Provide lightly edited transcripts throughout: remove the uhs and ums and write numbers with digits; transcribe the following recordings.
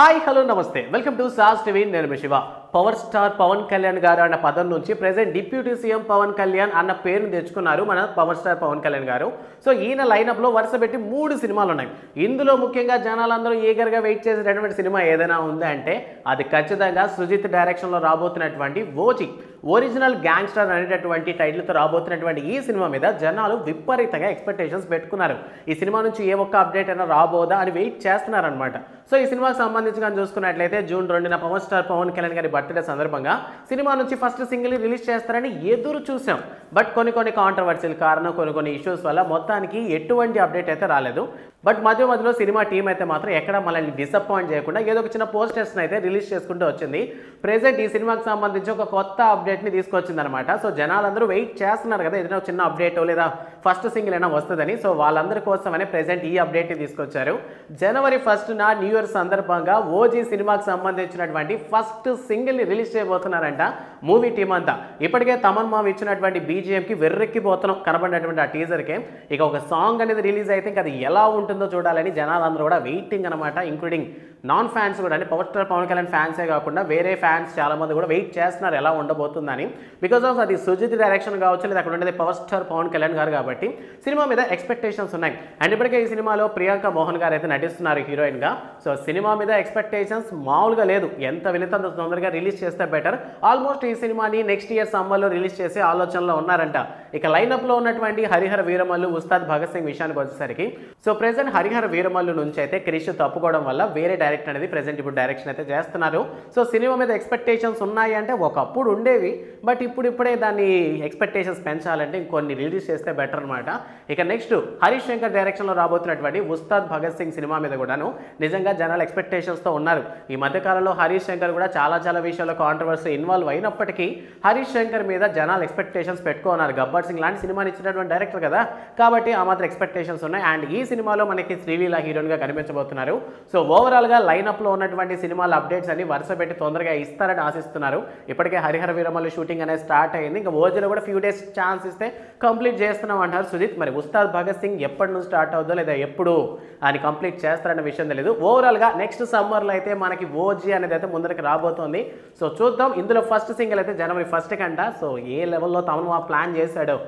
Hi hello నమస్తే welcome to SAS TV నేను Shiva power star Pawan Kalyan గారు అన్న పదం నుంచి present deputy CM Pawan Kalyan అన్న పేరును తెచ్చుకున్నారు మన పవర్ స్టార్ పవన్ కళ్యాణ్ గారు. సో ఈయన లైనప్లో వరుస పెట్టి 3 సినిమాలు ఉన్నాయి. ఇందులో ముఖ్యంగా జనాలందరూ ఈగర్గా వెయిట్ చేసేటటువంటి సినిమా ఏదైనా ఉంది అంటే అది ఖచ్చితంగా సుజిత్ డైరెక్షన్లో రాబోతున్నటువంటి ఓజీ ఒరిజినల్ గ్యాంగ్స్టర్ అనేటటువంటి టైటిల్తో రాబోతున్నటువంటి ఈ సినిమా మీద జనాలు విపరీతంగా ఎక్స్పెక్టేషన్స్ పెట్టుకున్నారు. ఈ సినిమా నుంచి ఏ ఒక్క అప్డేట్ అయినా రాబోదా అని వెయిట్ చేస్తున్నారనమాట. సో ఈ సినిమాకి సంబంధించి కానీ చూసుకున్నట్లయితే జూన్ 2న పవర్ స్టార్ పవన్ కళ్యాణ్ గారి బర్త్డే సందర్భంగా సినిమా నుంచి ఫస్ట్ సింగిల్ రిలీజ్ చేస్తారని ఎదురు చూసాం. బట్ కొన్ని కాంట్రవర్సీల కారణం కొన్ని ఇష్యూస్ వల్ల మొత్తానికి ఎటువంటి అప్డేట్ అయితే రాలేదు. బట్ మధ్యలో సినిమా టీం అయితే మాత్రం ఎక్కడ మనల్ని డిసప్పాయింట్ చేయకుండా ఏదో ఒక చిన్న పోస్టర్స్ని అయితే రిలీజ్ చేసుకుంటూ వచ్చింది. ప్రెజెంట్ ఈ సినిమాకి సంబంధించి ఒక కొత్త అప్డేట్ని తీసుకొచ్చిందనమాట. సో జనాలందరూ వెయిట్ చేస్తున్నారు కదా ఏదైనా చిన్న అప్డేట్ లేదా ఫస్ట్ సింగిల్ అయినా వస్తుందని. సో వాళ్ళందరి కోసమనే ప్రెజెంట్ ఈ అప్డేట్ని తీసుకొచ్చారు. జనవరి 1న న్యూ ఇయర్ సందర్భంగా ఓజీ సినిమాకి సంబంధించినటువంటి ఫస్ట్ సింగిల్ని రిలీజ్ చేయబోతున్నారంట మూవీ టీం అంతా. ఇప్పటికే తమన్ మావి ఇచ్చినటువంటి బీజిఎంకి వెర్రెక్కిపోతున్నాం కనబడినటువంటి ఆ టీజర్కే. ఇక ఒక సాంగ్ అనేది రిలీజ్ అయితే ఇంకా అది ఎలా ఉంటుందో చూడాలని జనాలందరూ కూడా వెయిటింగ్ అనమాట. ఇంక్లూడింగ్ నాన్ ఫ్యాన్స్ కూడా అంటే పవర్ స్టార్ పవన్ కళ్యాణ్ ఫ్యాన్సే కాకుండా వేరే ఫ్యాన్స్ చాలామంది కూడా వెయిట్ చేస్తున్నారు ఎలా ఉండబోతుందని. బికాస్ ఆఫ్ అది సుజిత్ డైరెక్షన్ కావచ్చు లేదా అక్కడ ఉండేది పవర్ స్టార్ పవన్ కళ్యాణ్ గారు కాబట్టి సినిమా మీద ఎక్స్పెక్టేషన్స్ ఉన్నాయి. అండ్ ఇప్పటికే ఈ సినిమాలో ప్రియాంక మోహన్ గారు అయితే నటిస్తున్నారు హీరోయిన్గా. సో సినిమా మీద ఎక్స్పెక్టేషన్స్ మామూలుగా లేదు. ఎంత వెళితే అంత తొందరగా రిలీజ్ చేస్తే బెటర్. ఆల్మోస్ట్ ఈ సినిమాని నెక్స్ట్ ఇయర్ సమ్మర్లో రిలీజ్ చేసే ఆలోచనలో ఉన్నారంట. ఇక లైనప్లో ఉన్నటువంటి హరిహర వీరమల్లు ఉస్తాద్ భగత్ సింగ్ విషయానికి వచ్చేసరికి సో ప్రెజెంట్ హరిహర వీరమల్లు నుంచి అయితే క్రిష్ తప్పుకోవడం వల్ల వేరే డైరెక్టర్ అనేది ప్రెజెంట్ ఇప్పుడు డైరెక్షన్ అయితే చేస్తున్నారు. సో సినిమా మీద ఎక్స్పెక్టేషన్స్ ఉన్నాయి అంటే ఒకప్పుడు ఉండేవి. బట్ ఇప్పుడే దాన్ని ఎక్స్పెక్టేషన్స్ పెంచాలంటే ఇంకొన్ని రిలీజ్ చేస్తే బెటర్ అనమాట. ఇక నెక్స్ట్ హరీష్ శంకర్ డైరెక్షన్లో రాబోతున్నటువంటి ఉస్తాద్ భగత్ సింగ్ సినిమా మీద కూడాను నిజంగా జనాలు ఎక్స్పెక్టేషన్స్తో ఉన్నారు. ఈ మధ్యకాలంలో హరీష్ శంకర్ కూడా చాలా విషయాల్లో కాంట్రవర్సీ ఇన్వాల్వ్ అయినప్పటికీ హరీష్ శంకర్ మీద జనాలు ఎక్స్పెక్టేషన్స్ పెట్టుకున్నారు. గబ్బర్ సింగ్ లాంటి సినిమాని ఇచ్చినటువంటి డైరెక్టర్ కదా కాబట్టి ఆ మాత్రం ఎక్స్పెక్టేషన్స్ ఉన్నాయి. అండ్ ఈ సినిమాలో మనకి శ్రీలీల హీరోయిన్గా కనిపించబోతున్నారు. సో ఓవరాల్గా లైనప్లో ఉన్నటువంటి సినిమాల అప్డేట్స్ అన్ని వరుస పెట్టి తొందరగా ఇస్తారని ఆశిస్తున్నారు. ఇప్పటికే హరిహర వీరమల్లు షూటింగ్ అనేది స్టార్ట్ అయింది. ఇంకా ఓజీలో కూడా ఫ్యూ డేస్ ఛాన్స్ ఇస్తే కంప్లీట్ చేస్తున్నాం అంటారు సుజిత్. మరి ఉస్తాద్ భగత్ సింగ్ ఎప్పటి నుంచి స్టార్ట్ అవుతుందో లేదా ఎప్పుడు అని కంప్లీట్ చేస్తారనే విషయం తెలియదు. ఓవరాల్గా నెక్స్ట్ సమ్మర్లో అయితే మనకి ఓజీ అనేది అయితే ముందరికి రాబోతోంది. సో చూద్దాం. ఇందులో ఫస్ట్ సింగిల్ అయితే జనవరి 1 కంట. సో ఏ లెవెల్లో తమను ప్లాన్ చేశాడో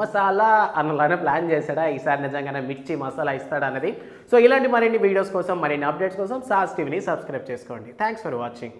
మసాలా అన్నలానే ప్లాన్ చేశాడా ఈసారి నిజంగానే మిర్చి మసాలా ఇస్తాడు అనేది. సో ఇలాంటి మరిన్ని వీడియోస్ కోసం మరిన్ని అప్డేట్స్ కోసం సాస్ టీవీని సబ్స్క్రైబ్ చేసుకోండి. Thanks for watching.